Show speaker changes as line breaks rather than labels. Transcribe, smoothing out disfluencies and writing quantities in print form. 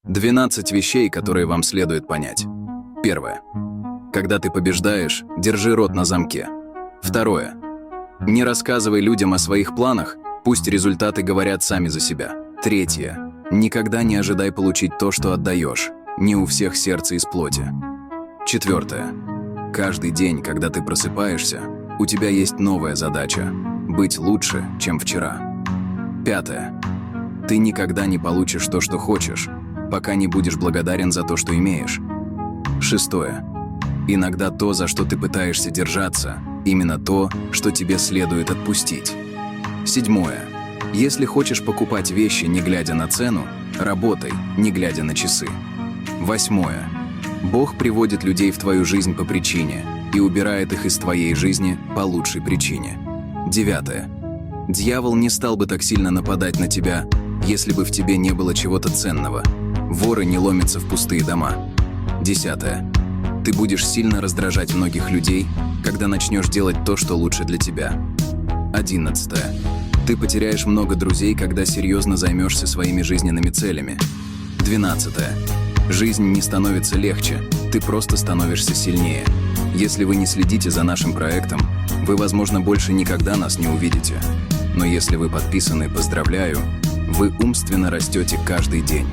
12 вещей, которые вам следует понять. Первое. Когда ты побеждаешь, держи рот на замке. Второе. Не рассказывай людям о своих планах, пусть результаты говорят сами за себя. Третье. Никогда не ожидай получить то, что отдаешь. Не у всех сердце из плоти. Четвертое. Каждый день, когда ты просыпаешься, у тебя есть новая задача – быть лучше, чем вчера. Пятое. Ты никогда не получишь то, что хочешь, пока не будешь благодарен за то, что имеешь. Шестое. Иногда то, за что ты пытаешься держаться, именно то, что тебе следует отпустить. Седьмое. Если хочешь покупать вещи, не глядя на цену, работай, не глядя на часы. Восьмое. Бог приводит людей в твою жизнь по причине и убирает их из твоей жизни по лучшей причине. Девятое. Дьявол не стал бы так сильно нападать на тебя, если бы в тебе не было чего-то ценного. Воры не ломятся в пустые дома. Десятое. Ты будешь сильно раздражать многих людей, когда начнешь делать то, что лучше для тебя. 11. Ты потеряешь много друзей, когда серьезно займешься своими жизненными целями. 12. Жизнь не становится легче, ты просто становишься сильнее. Если вы не следите за нашим проектом, вы, возможно, больше никогда нас не увидите. Но если вы подписаны, поздравляю, вы умственно растете каждый день.